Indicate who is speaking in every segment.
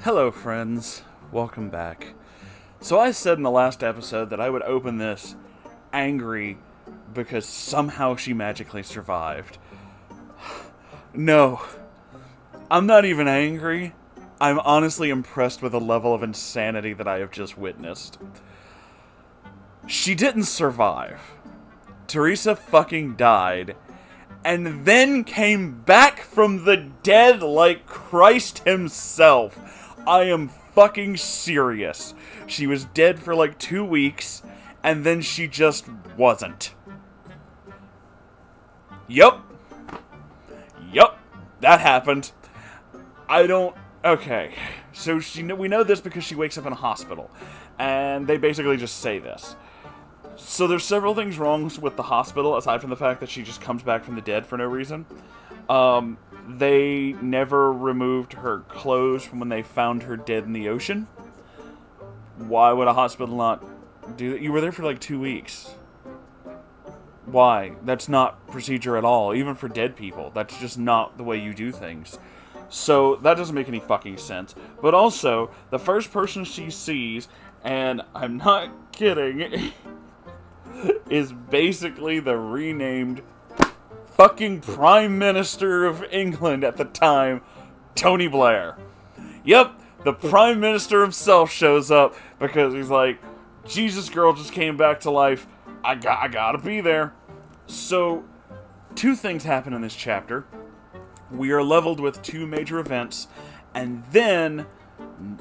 Speaker 1: Hello friends, welcome back. So I said in the last episode that I would open this angry because somehow she magically survived. No, I'm not even angry. I'm honestly impressed with the level of insanity that I have just witnessed. She didn't survive. Theresa fucking died, and then came back from the dead like Christ himself. I am fucking serious. She was dead for like 2 weeks, and then she just wasn't. Yup, that happened. Okay, so we know this because she wakes up in a hospital, and they basically just say this. So there's several things wrong with the hospital, aside from the fact that she just comes back from the dead for no reason. They never removed her clothes from when they found her dead in the ocean. Why would a hospital not do that? You were there for like 2 weeks. Why? That's not procedure at all, even for dead people. That's just not the way you do things. So that doesn't make any fucking sense. But also, the first person she sees, and I'm not kidding, is basically the renamed fucking Prime Minister of England at the time, Tony Blair. Yep, the Prime Minister himself shows up because he's like, Jesus, girl just came back to life. I gotta be there. So, 2 things happen in this chapter. We are leveled with 2 major events, and then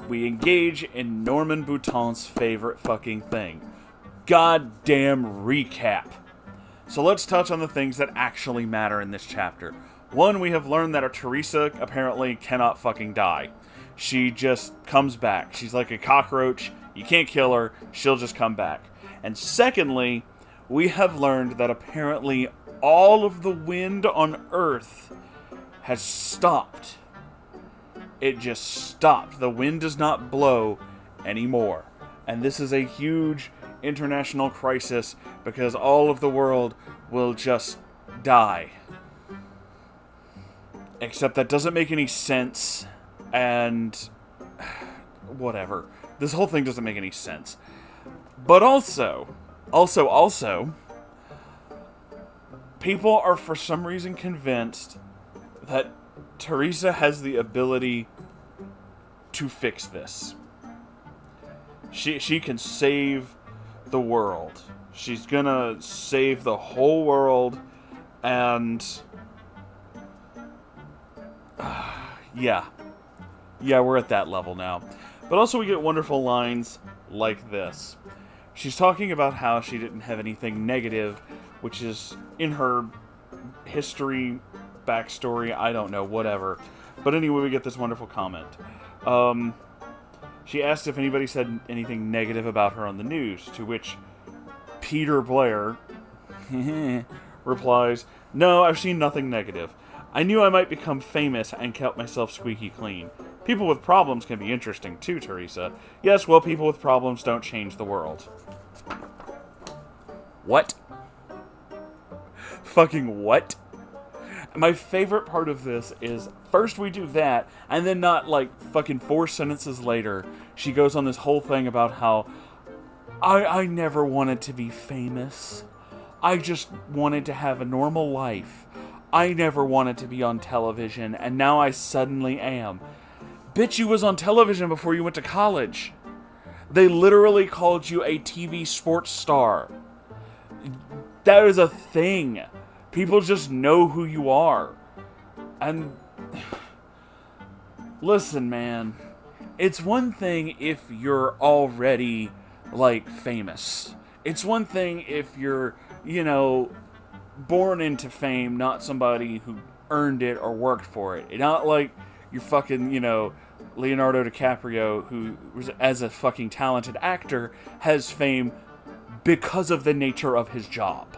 Speaker 1: we engage in Norman Bouton's favorite fucking thing. Goddamn recap. So let's touch on the things that actually matter in this chapter. 1, we have learned that Theresa apparently cannot fucking die. She just comes back. She's like a cockroach. You can't kill her. She'll just come back. And secondly, we have learned that apparently all of the wind on Earth has stopped. It just stopped. The wind does not blow anymore. And this is a huge international crisis because all of the world will just die. Except that doesn't make any sense, and whatever. This whole thing doesn't make any sense. But also, people are for some reason convinced that Theresa has the ability to fix this. She can save the world. She's gonna save the whole world, and yeah, we're at that level now. But also we get wonderful lines like this. She's talking about how she didn't have anything negative, which is in her history, backstory, I don't know, whatever. But anyway, we get this wonderful comment. She asked if anybody said anything negative about her on the news, to which Peter Blair replies, "No, I've seen nothing negative. I knew I might become famous and kept myself squeaky clean. People with problems can be interesting too, Theresa. Yes, well, people with problems don't change the world." What? Fucking what? My favorite part of this is, first we do that, and then not like fucking 4 sentences later, she goes on this whole thing about how I never wanted to be famous. I just wanted to have a normal life. I never wanted to be on television, and now I suddenly am. Bitch, you was on television before you went to college. They literally called you a TV sports star. That is a thing. People just know who you are. And listen, man, it's one thing if you're already, like, famous. It's one thing if you're, you know, born into fame, not somebody who earned it or worked for it. Not like you're fucking, you know, Leonardo DiCaprio, who was, as a fucking talented actor, has fame because of the nature of his job.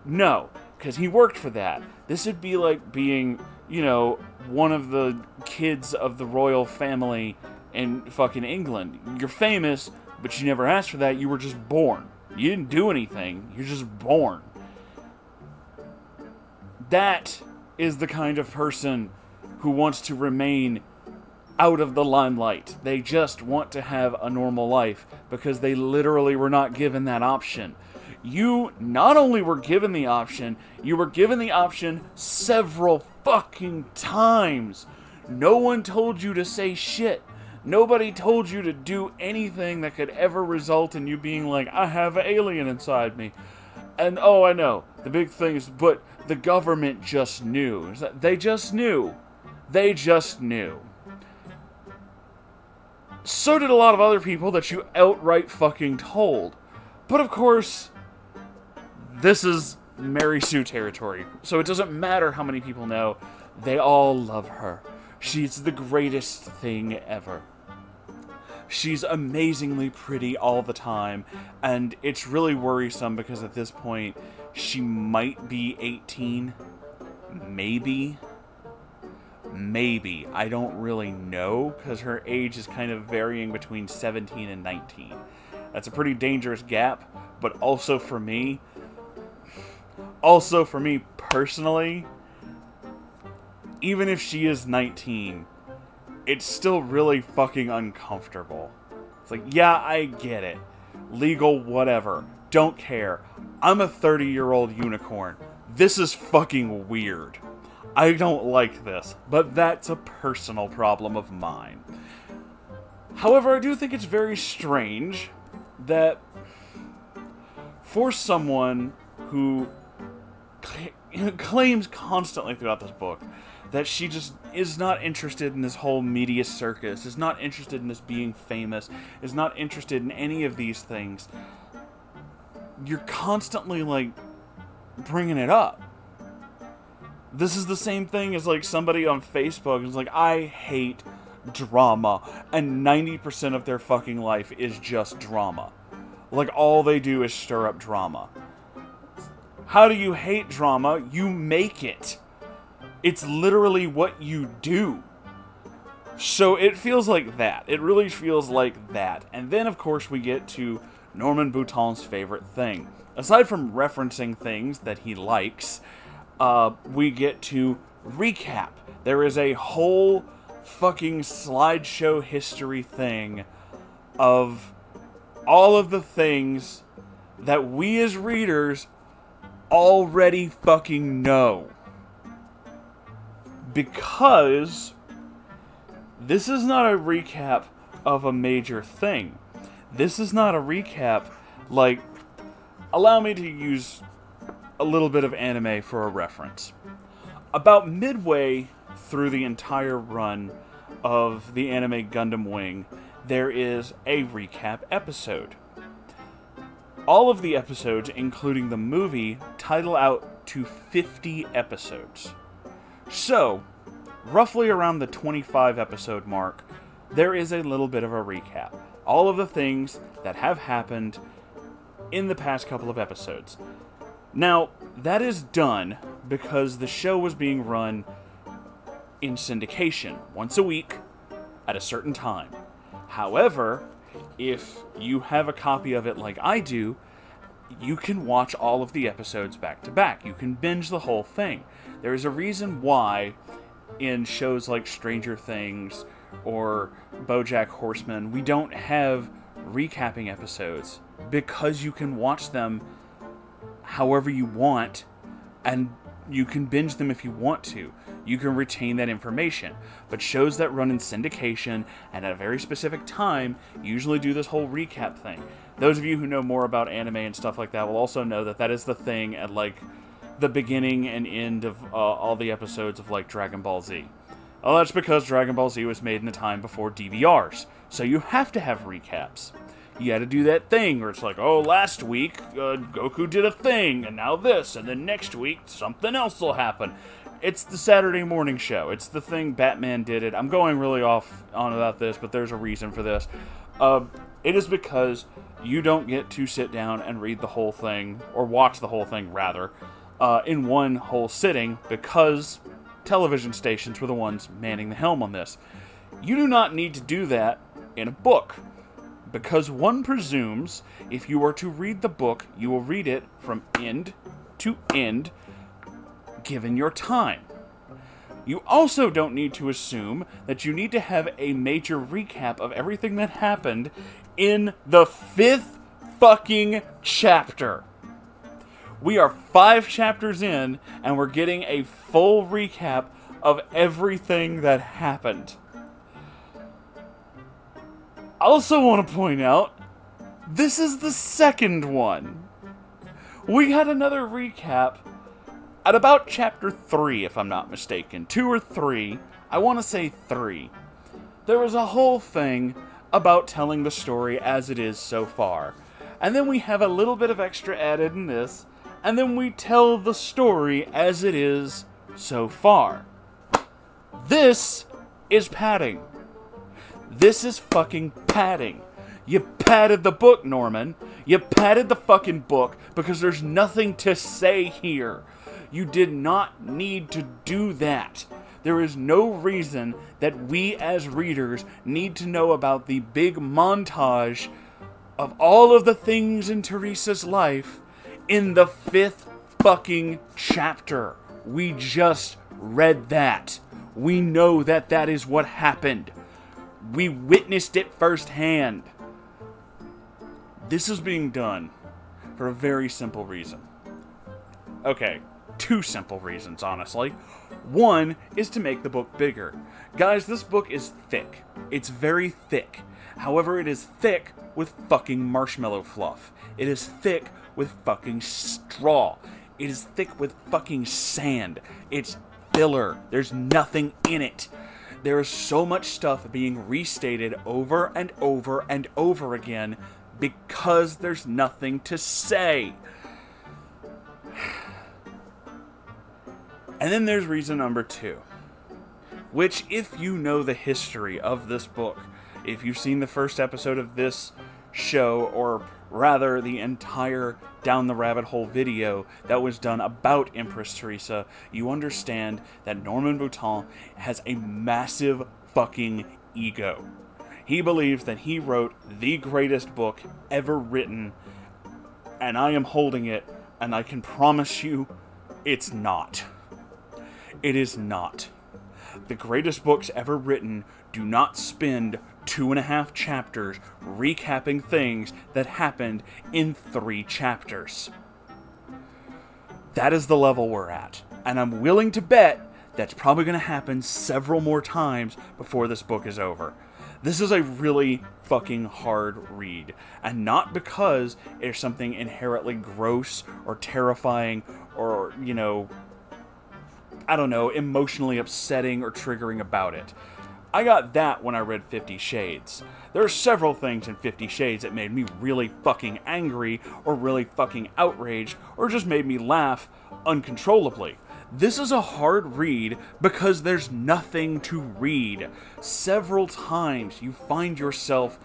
Speaker 1: No, because he worked for that. This would be like being, you know, one of the kids of the royal family in fucking England. You're famous, but you never asked for that. You were just born. You didn't do anything. You're just born. That is the kind of person who wants to remain out of the limelight. They just want to have a normal life because they literally were not given that option. You not only were given the option, you were given the option several fucking times. No one told you to say shit. Nobody told you to do anything that could ever result in you being like, I have an alien inside me. And, oh, I know, the big thing is, but the government just knew. They just knew. They just knew. So did a lot of other people that you outright fucking told. But of course, this is Mary Sue territory. So it doesn't matter how many people know. They all love her. She's the greatest thing ever. She's amazingly pretty all the time, and it's really worrisome because at this point, she might be 18. Maybe. Maybe. I don't really know, because her age is kind of varying between 17 and 19. That's a pretty dangerous gap, but also for me personally, even if she is 19, it's still really fucking uncomfortable. It's like, yeah, I get it. Legal, whatever. Don't care. I'm a 30-year-old unicorn. This is fucking weird. I don't like this, but that's a personal problem of mine. However, I do think it's very strange that for someone who claims constantly throughout this book that she just is not interested in this whole media circus, is not interested in this being famous, is not interested in any of these things, you're constantly, like, bringing it up. This is the same thing as, like, somebody on Facebook is like, I hate drama, and 90% of their fucking life is just drama. Like, all they do is stir up drama. How do you hate drama? You make it. It's literally what you do. So it feels like that. It really feels like that. And then, of course, we get to Norman Bouton's favorite thing. Aside from referencing things that he likes, we get to recap. There is a whole fucking slideshow history thing of all of the things that we as readers already fucking know. Because this is not a recap of a major thing. This is not a recap, like, allow me to use a little bit of anime for a reference. About midway through the entire run of the anime Gundam Wing, there is a recap episode. All of the episodes, including the movie, title out to 50 episodes. So, roughly around the 25 episode mark, there is a little bit of a recap. All of the things that have happened in the past couple of episodes. Now, that is done because the show was being run in syndication once a week at a certain time. However, if you have a copy of it like I do, you can watch all of the episodes back to back. You can binge the whole thing. There is a reason why in shows like Stranger Things or BoJack Horseman, we don't have recapping episodes, because you can watch them however you want, and you can binge them if you want to. You can retain that information. But shows that run in syndication and at a very specific time usually do this whole recap thing. Those of you who know more about anime and stuff like that will also know that that is the thing at, like, the beginning and end of all the episodes of, like, Dragon Ball Z. Well, that's because Dragon Ball Z was made in a time before DVRs, so you have to have recaps. You had to do that thing where it's like, oh, last week Goku did a thing, and now this, and then next week something else will happen. It's the Saturday morning show. It's the thing Batman did it. I'm going really on about this, but there's a reason for this. It is because you don't get to sit down and read the whole thing, or watch the whole thing, rather, in one whole sitting, because television stations were the ones manning the helm on this. You do not need to do that in a book, because one presumes if you are to read the book, you will read it from end to end, given your time. You also don't need to assume that you need to have a major recap of everything that happened in the 5th fucking chapter. We are 5 chapters in, and we're getting a full recap of everything that happened. I also want to point out, this is the 2nd one. We had another recap at about chapter 3, if I'm not mistaken. 2 or 3. I want to say 3. There was a whole thing about telling the story as it is so far. And then we have a little bit of extra added in this, and then we tell the story as it is so far. This is padding. This is fucking padding. You padded the book, Norman. You padded the fucking book because there's nothing to say here. You did not need to do that. There is no reason that we as readers need to know about the big montage of all of the things in Theresa's life in the 5th fucking chapter. We just read that. We know that that is what happened. We witnessed it firsthand. This is being done for a very simple reason. Okay, 2 simple reasons, honestly. One is to make the book bigger. Guys, this book is thick. It's very thick. However, it is thick with fucking marshmallow fluff. It is thick with fucking straw. It is thick with fucking sand. It's filler. There's nothing in it. There is so much stuff being restated over and over and over again because there's nothing to say. And then there's reason number 2, which, if you know the history of this book, if you've seen the first episode of this show, or rather the entire Down the Rabbit Hole video that was done about Empress Theresa, you understand that Norman Boutin has a massive fucking ego. He believes that he wrote the greatest book ever written, and I am holding it, and I can promise you, it's not. It is not. The greatest books ever written do not spend 2.5 chapters recapping things that happened in 3 chapters. That is the level we're at. And I'm willing to bet that's probably going to happen several more times before this book is over. This is a really fucking hard read. And not because there's something inherently gross or terrifying or, you know, I don't know, emotionally upsetting or triggering about it. I got that when I read 50 Shades. There are several things in 50 Shades that made me really fucking angry, or really fucking outraged, or just made me laugh uncontrollably. This is a hard read because there's nothing to read. Several times you find yourself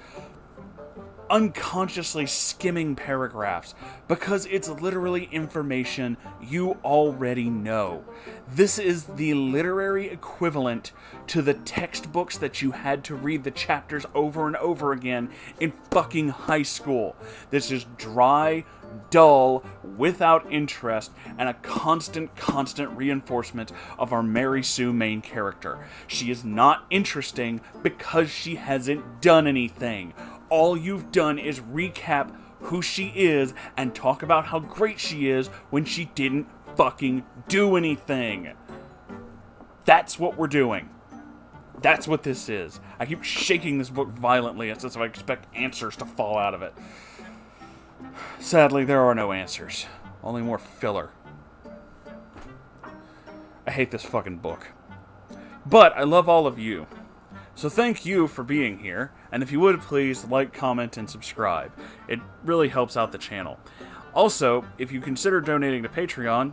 Speaker 1: unconsciously skimming paragraphs because it's literally information you already know. This is the literary equivalent to the textbooks that you had to read the chapters over and over again in fucking high school. This is dry, dull, without interest, and a constant reinforcement of our Mary Sue main character. She is not interesting because she hasn't done anything. All you've done is recap who she is and talk about how great she is when she didn't fucking do anything. That's what we're doing. That's what this is. I keep shaking this book violently as if I expect answers to fall out of it. Sadly, there are no answers. Only more filler. I hate this fucking book. But I love all of you. So thank you for being here, and if you would please like, comment, and subscribe. It really helps out the channel. Also, if you consider donating to Patreon,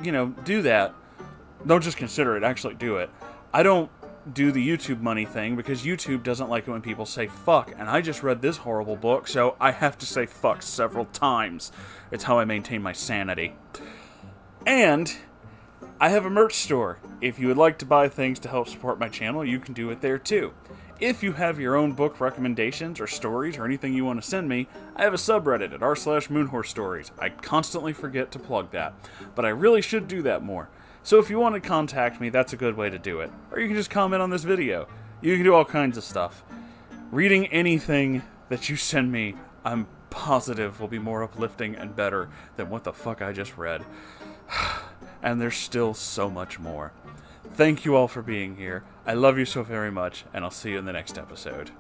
Speaker 1: you know, do that. Don't just consider it, actually do it. I don't do the YouTube money thing because YouTube doesn't like it when people say fuck, and I just read this horrible book, so I have to say fuck several times. It's how I maintain my sanity. And I have a merch store. If you would like to buy things to help support my channel, you can do it there too. If you have your own book recommendations or stories or anything you want to send me, I have a subreddit at r/Moonhorse Stories. I constantly forget to plug that, but I really should do that more. So if you want to contact me, that's a good way to do it. Or you can just comment on this video. You can do all kinds of stuff. Reading anything that you send me, I'm positive will be more uplifting and better than what the fuck I just read. And there's still so much more. Thank you all for being here. I love you so very much, and I'll see you in the next episode.